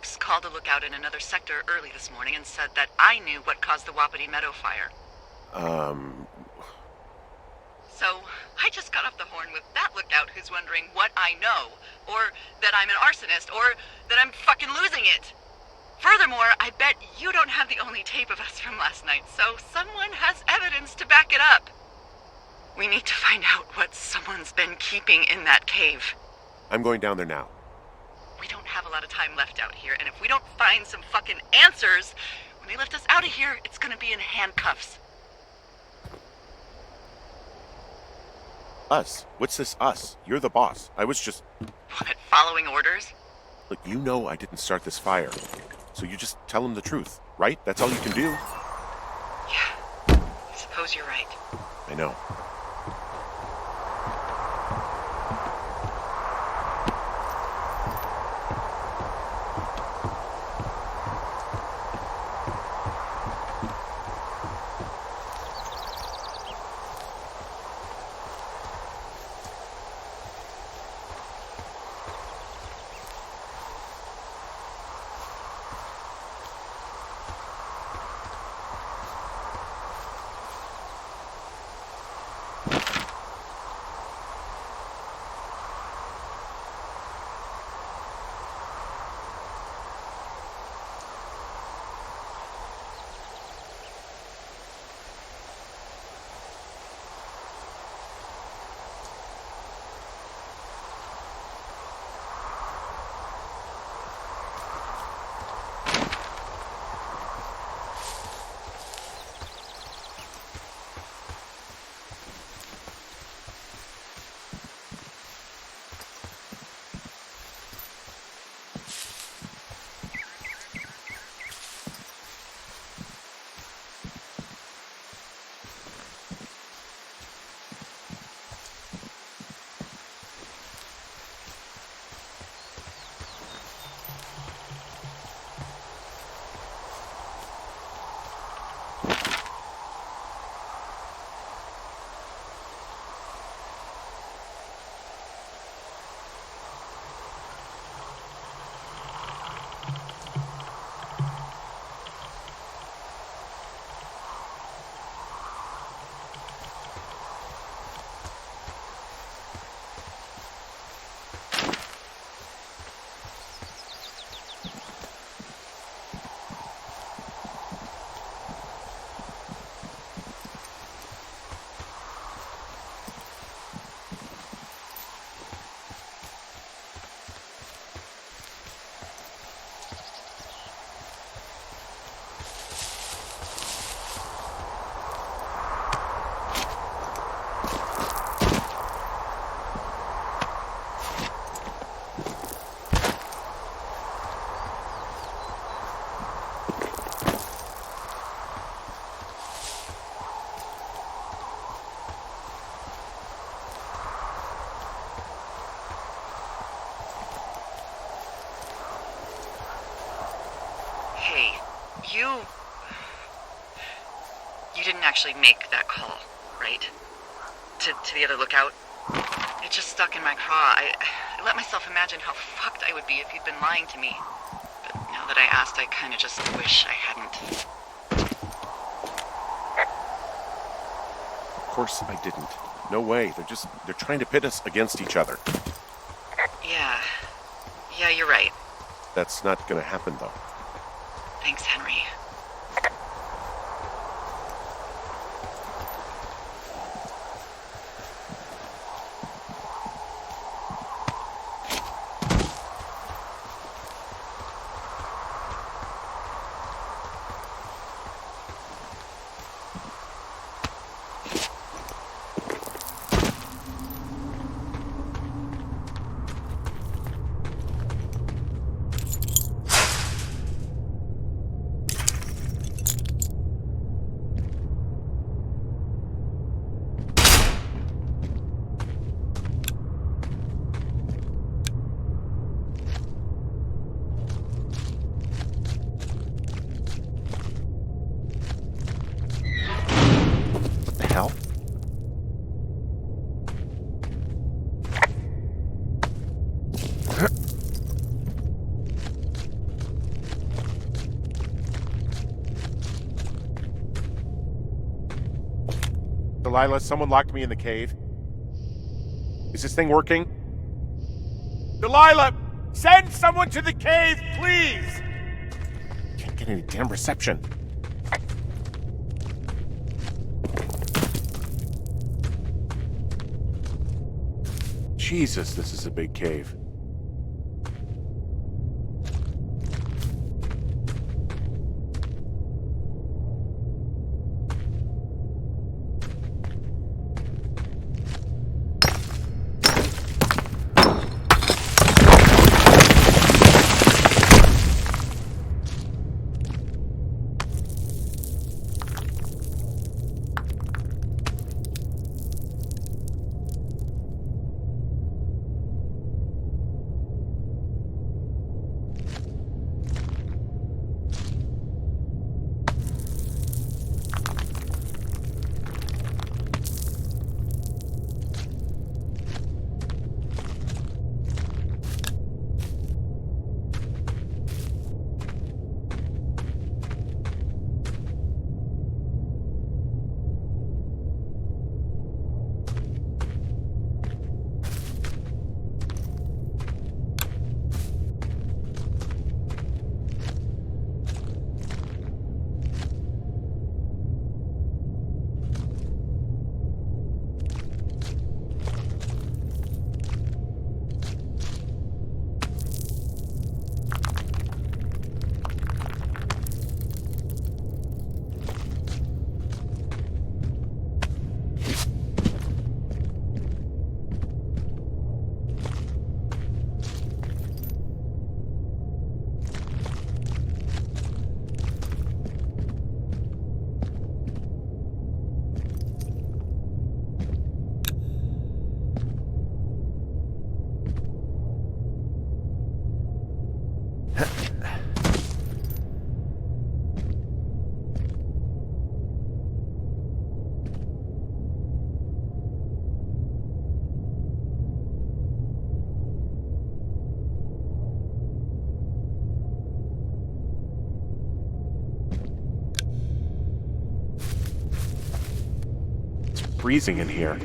Cops called a lookout in another sector early this morning and said that I knew what caused the Wapiti Meadow fire. So, I just got off the horn with that lookout who's wondering what I know, or that I'm an arsonist, or that I'm fucking losing it. Furthermore, I bet you don't have the only tape of us from last night, so someone has evidence to back it up. We need to find out what someone's been keeping in that cave. I'm going down there now. We don't have a lot of time left out here, and if we don't find some fucking answers, when they lift us out of here, it's gonna be in handcuffs. Us? What's this us? You're the boss. I was just... What, following orders? Look, you know I didn't start this fire. So you just tell him the truth, right? That's all you can do. Yeah, I suppose you're right. I know. You didn't actually make that call, right? To the other lookout? It just stuck in my craw. I let myself imagine how fucked I would be if you'd been lying to me. But now that I asked, I kind of just wish I hadn't. Of course I didn't. No way. They're trying to pit us against each other. Yeah, you're right. That's not gonna happen, though. Thanks, Henry. Delilah, someone locked me in the cave. Is this thing working? Delilah! Send someone to the cave, please! Can't get any damn reception. Jesus, this is a big cave. Freezing in here.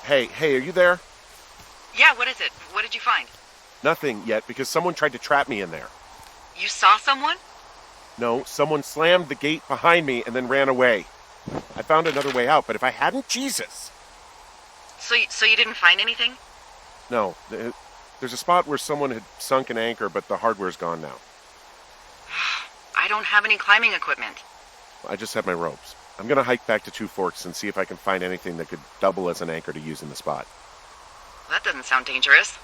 Hey, are you there? Yeah, what is it? What did you find? Nothing yet, because someone tried to trap me in there. You saw someone? No, someone slammed the gate behind me and then ran away. I found another way out, but if I hadn't, Jesus! So you didn't find anything? No, there's a spot where someone had sunk an anchor, but the hardware's gone now. I don't have any climbing equipment. I just have my ropes. I'm gonna hike back to Two Forks and see if I can find anything that could double as an anchor to use in the spot. That doesn't sound dangerous.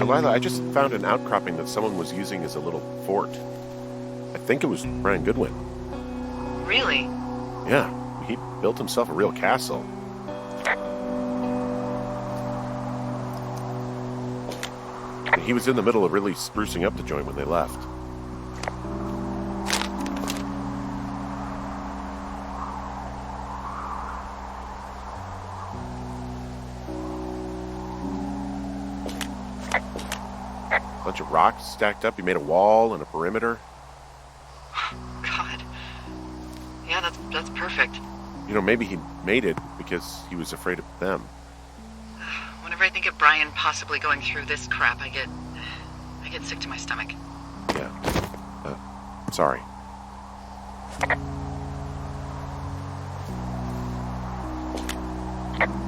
Delilah, I just found an outcropping that someone was using as a little fort. I think it was Brian Goodwin. Really? Yeah, he built himself a real castle. And he was in the middle of really sprucing up the joint when they left. Bunch of rocks stacked up. He made a wall and a perimeter. God. Yeah, that's perfect. You know, maybe he made it because he was afraid of them. Whenever I think of Brian possibly going through this crap, I get sick to my stomach. Yeah. Sorry.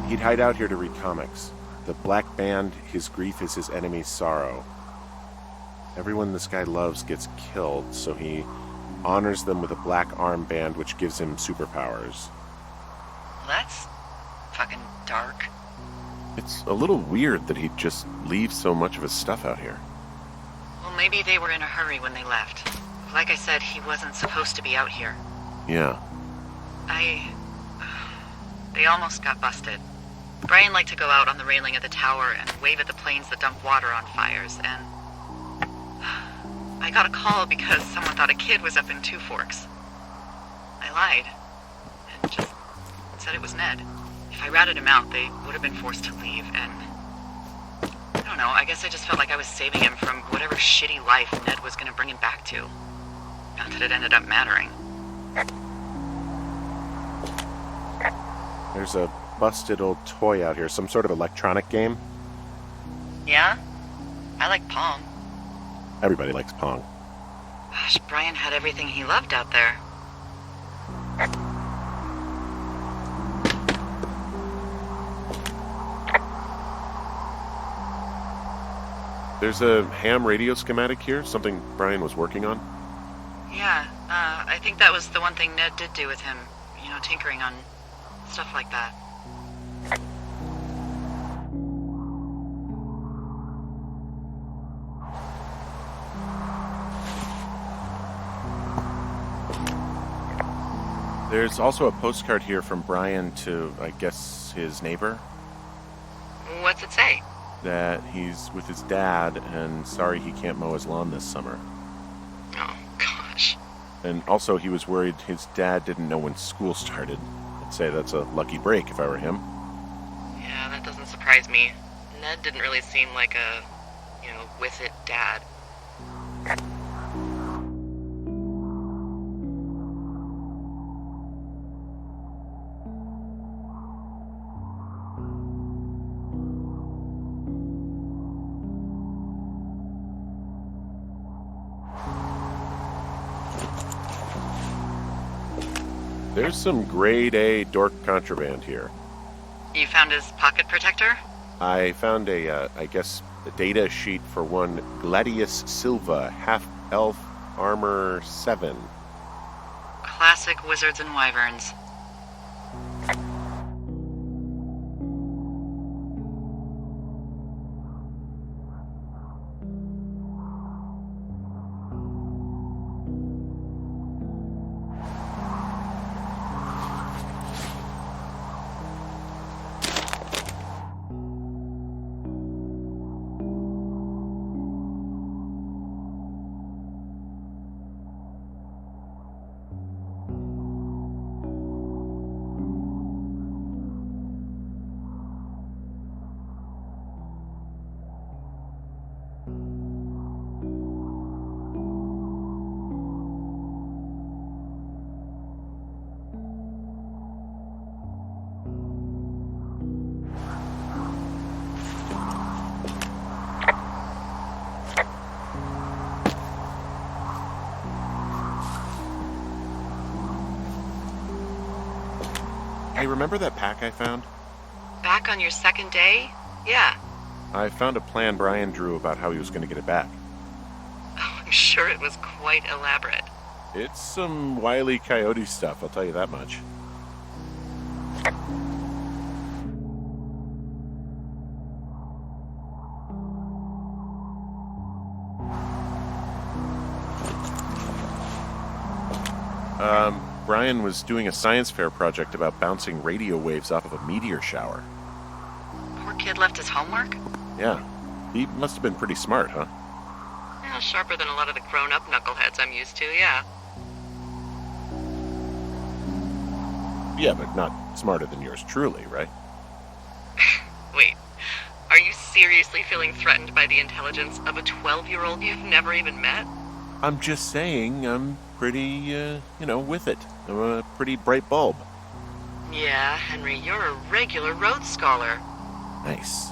He'd hide out here to read comics. The Black Band, his grief is his enemy's sorrow. Everyone this guy loves gets killed, so he honors them with a black armband which gives him superpowers. That's fucking dark. It's a little weird that he'd just leave so much of his stuff out here. Well, maybe they were in a hurry when they left. Like I said, he wasn't supposed to be out here. Yeah. They almost got busted. Brian liked to go out on the railing of the tower and wave at the planes that dump water on fires, and I got a call because someone thought a kid was up in Two Forks. I lied and just said it was Ned. If I ratted him out, they would have been forced to leave, and I don't know, I guess I just felt like I was saving him from whatever shitty life Ned was going to bring him back to. Not that it ended up mattering. There's a busted old toy out here, some sort of electronic game. Yeah? I like Pong. Everybody likes Pong. Gosh, Brian had everything he loved out there. There's a ham radio schematic here, something Brian was working on. Yeah, I think that was the one thing Ned did do with him. You know, tinkering on stuff like that. There's also a postcard here from Brian to, I guess, his neighbor. What's it say? That he's with his dad and sorry he can't mow his lawn this summer. Oh, gosh. And also he was worried his dad didn't know when school started. I'd say that's a lucky break if I were him. Yeah, that doesn't surprise me. Ned didn't really seem like a, with it dad. There's some grade A dork contraband here. You found his pocket protector? I found a data sheet for one Gladius Silva, half-elf armor 7. Classic wizards and wyverns. Hey, remember that pack I found? Back on your second day? Yeah. I found a plan Brian drew about how he was going to get it back. Oh, I'm sure it was quite elaborate. It's some Wile E. Coyote stuff, I'll tell you that much. Brian was doing a science fair project about bouncing radio waves off of a meteor shower. Poor kid left his homework? Yeah. He must have been pretty smart, huh? Yeah, sharper than a lot of the grown-up knuckleheads I'm used to, yeah. Yeah, but not smarter than yours truly, right? Wait, are you seriously feeling threatened by the intelligence of a 12-year-old you've never even met? I'm just saying I'm pretty, with it. I'm a pretty bright bulb. Yeah, Henry, you're a regular Rhodes Scholar. Nice.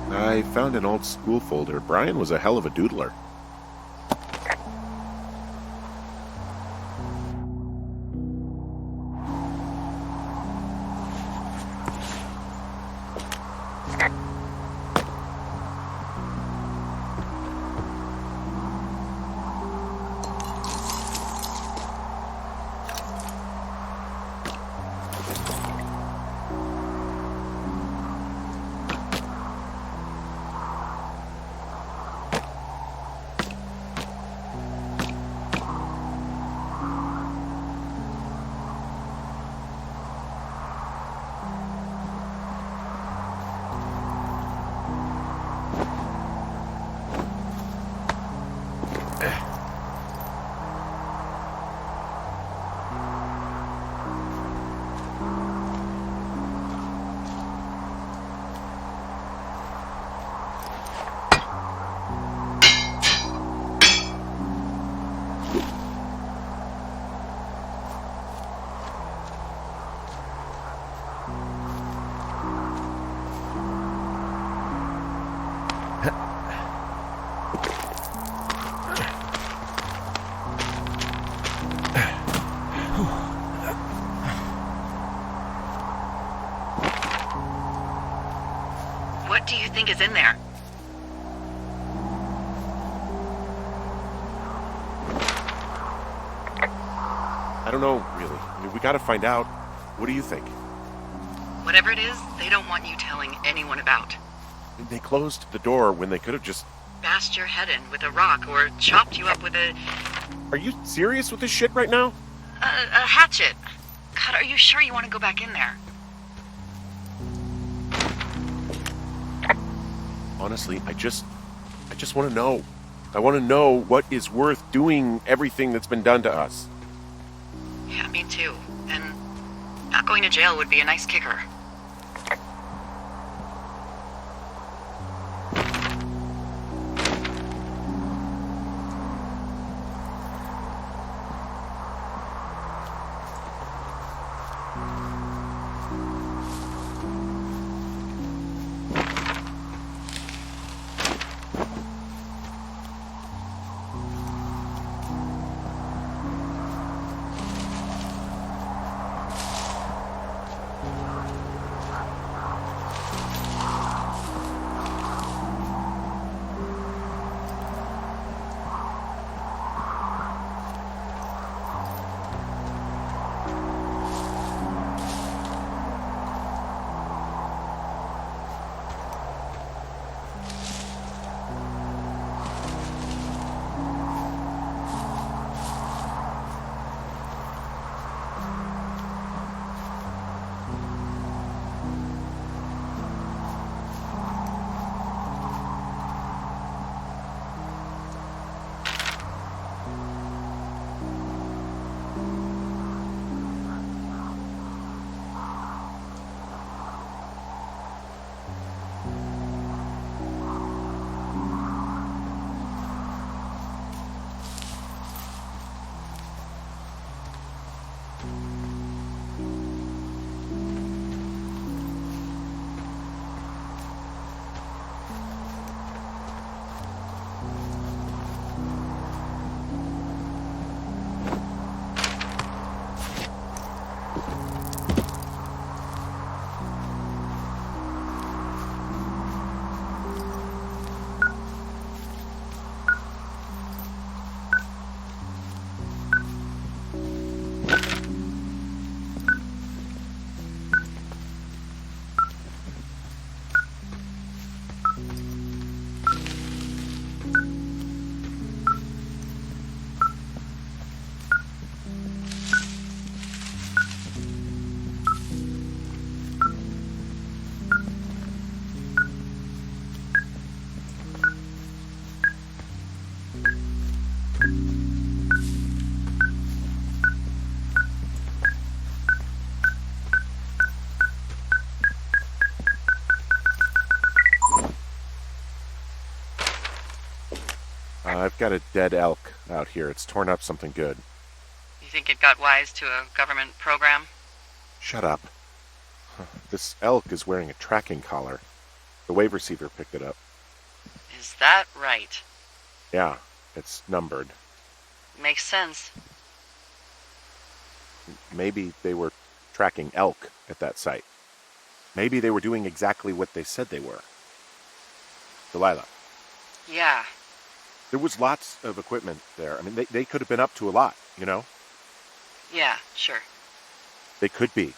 I found an old school folder. Brian was a hell of a doodler. What do you think is in there? I don't know, really. I mean, we gotta find out. What do you think? Whatever it is, they don't want you telling anyone about. They closed the door when they could have just... Bashed your head in with a rock or chopped you up with a Are you serious with this shit right now? hatchet. God, are you sure you want to go back in there? Honestly, I just want to know. I want to know what is worth doing everything that's been done to us. Yeah, me too. And not going to jail would be a nice kicker. I've got a dead elk out here. It's torn up something good. You think it got wise to a government program? Shut up. This elk is wearing a tracking collar. The wave receiver picked it up. Is that right? Yeah, it's numbered. Makes sense. Maybe they were tracking elk at that site. Maybe they were doing exactly what they said they were. Delilah. Yeah. There was lots of equipment there. I mean, they could have been up to a lot, you know? Yeah, sure. They could be.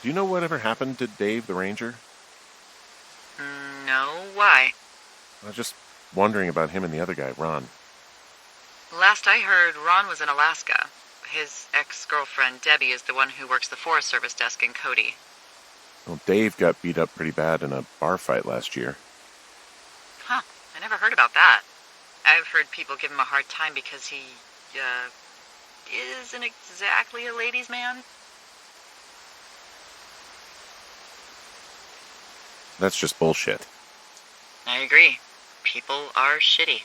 Do you know whatever happened to Dave the Ranger? No, why? I was just wondering about him and the other guy, Ron. Last I heard, Ron was in Alaska. His ex-girlfriend, Debbie, is the one who works the Forest Service desk in Cody. Well, Dave got beat up pretty bad in a bar fight last year. Huh, I never heard about that. I've heard people give him a hard time because he, isn't exactly a ladies' man. That's just bullshit. I agree. People are shitty.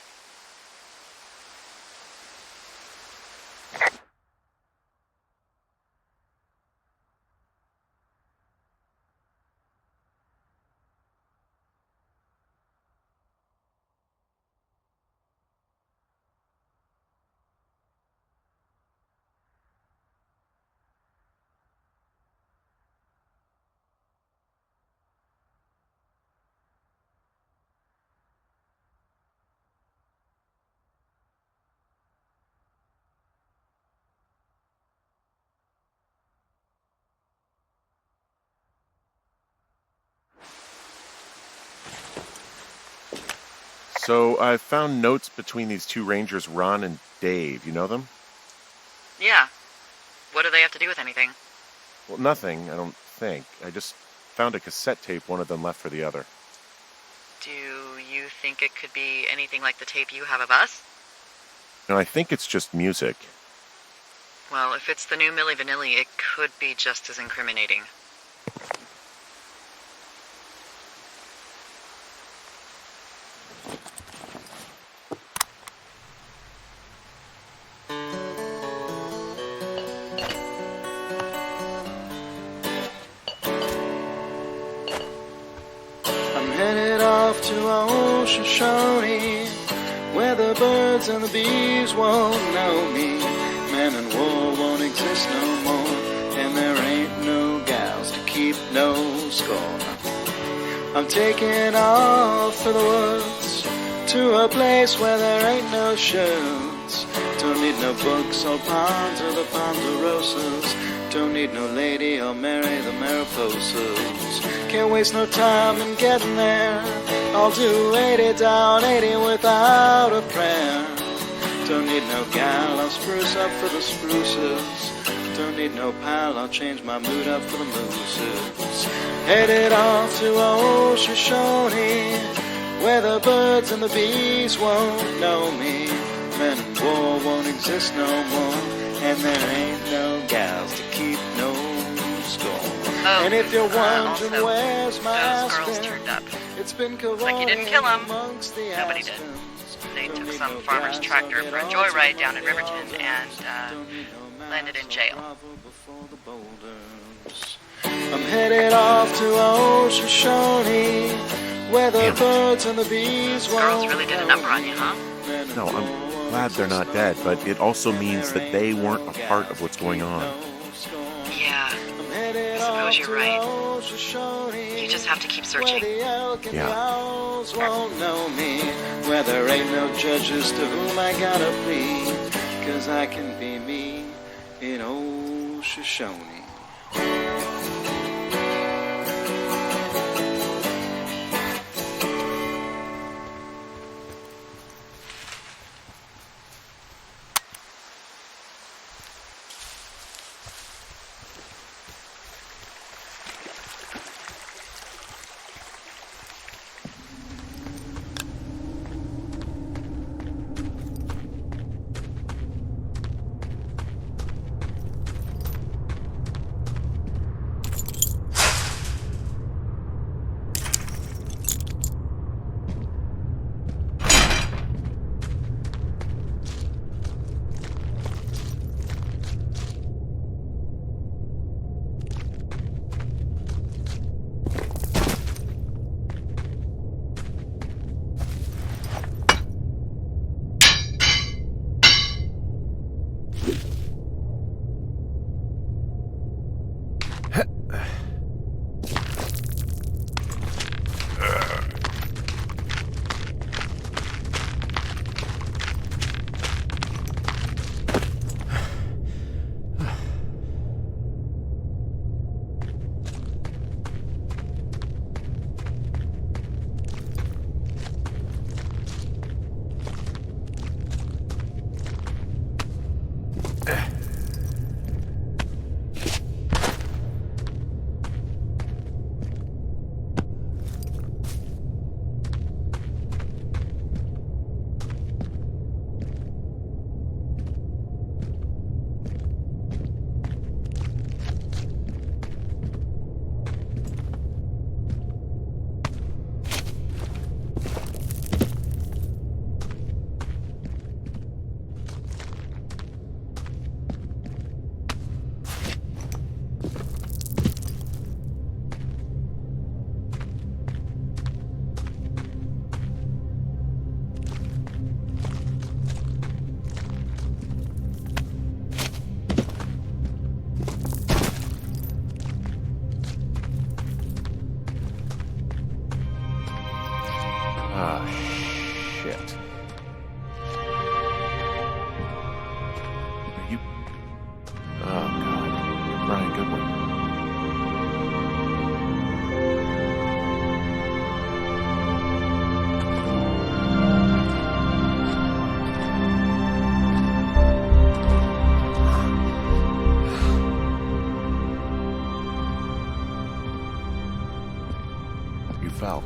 So I've found notes between these two rangers, Ron and Dave. You know them? Yeah. What do they have to do with anything? Well, nothing, I don't think. I just found a cassette tape one of them left for the other. Do you think it could be anything like the tape you have of us? No, I think it's just music. Well, if it's the new Milli Vanilli, it could be just as incriminating. I'm headed off to Shoshone, where the birds and the bees won't know me. Man and war won't exist no more, and there ain't no gals to keep no score. I'm taking off for the woods, to a place where there ain't no shirts. Don't need no books or ponds or the ponderosas. Don't need no lady or Mary the Mariposas. Can't waste no time in getting there. I'll do 80 down 80 without a prayer. Don't need no gal, I'll spruce up for the spruces. Don't need no pal, I'll change my mood up for the mooses. Headed off to Shoshone, where the birds and the bees won't know me. Men and war won't exist no more, and there ain't no gals to keep no score. Oh, And if you're wondering also, where's my those girls spin, turned up. it's been Looks like you didn't kill 'em. amongst the Nobody did. aspens. They Don't took need some no farmer's gas, tractor I'll get for a all joyride to down in the Riverton altar. and Don't need no landed in mask, jail. I'll grovel before the boulders. I'm headed off to Ocean Shawnee, where the Damn it. birds and the bees Those girls won't really did a know number on you, me. huh? No, I'm glad they're not dead, but it also means that they weren't a part of what's going on. Yeah, I suppose you're right. You just have to keep searching. Yeah. Won't know me, where there ain't no judges to whom I gotta plead, 'cause I can be me in old Shoshone. Ah, shit. Are you... Oh, God. You're Brian Goodwin. You fell.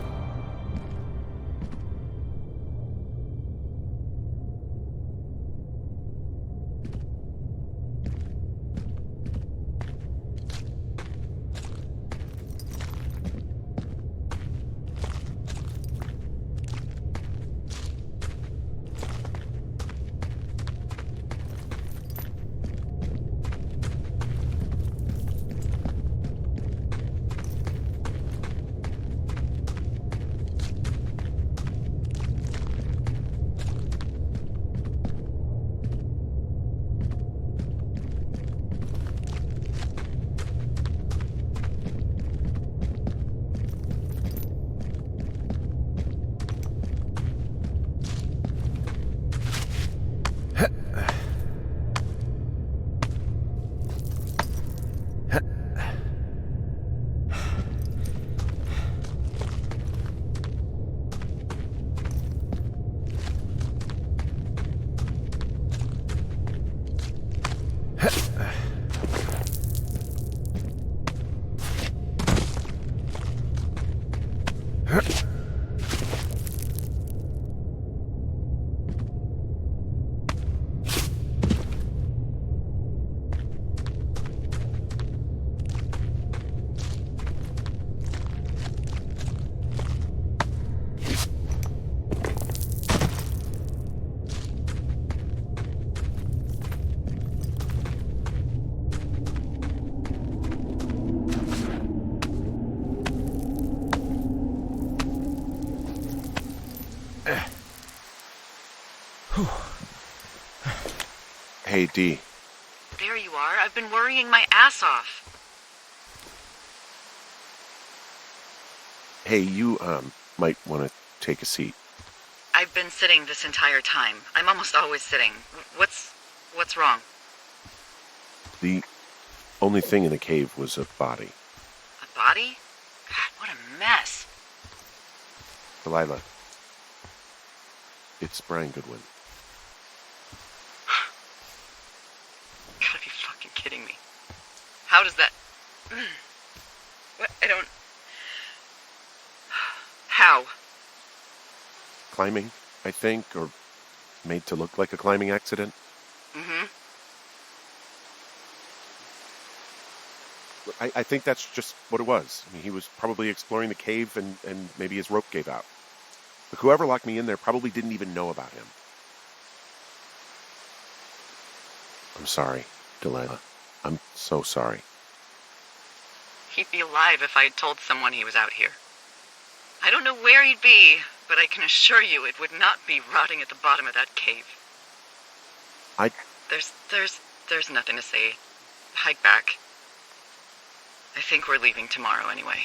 Hey, Dee. There you are. I've been worrying my ass off. Hey, you, might want to take a seat. I've been sitting this entire time. I'm almost always sitting. What's wrong? The only thing in the cave was a body. A body? God, what a mess. Delilah. It's Brian Goodwin. Gotta be fucking kidding me. How does that... What? I don't... How? Climbing, I think, or made to look like a climbing accident. Mm-hmm. I think that's just what it was. I mean, he was probably exploring the cave and maybe his rope gave out. But whoever locked me in there probably didn't even know about him. I'm sorry, Delilah. I'm so sorry. He'd be alive if I had told someone he was out here. I don't know where he'd be, but I can assure you it would not be rotting at the bottom of that cave. There's nothing to say. Hike back. I think we're leaving tomorrow anyway.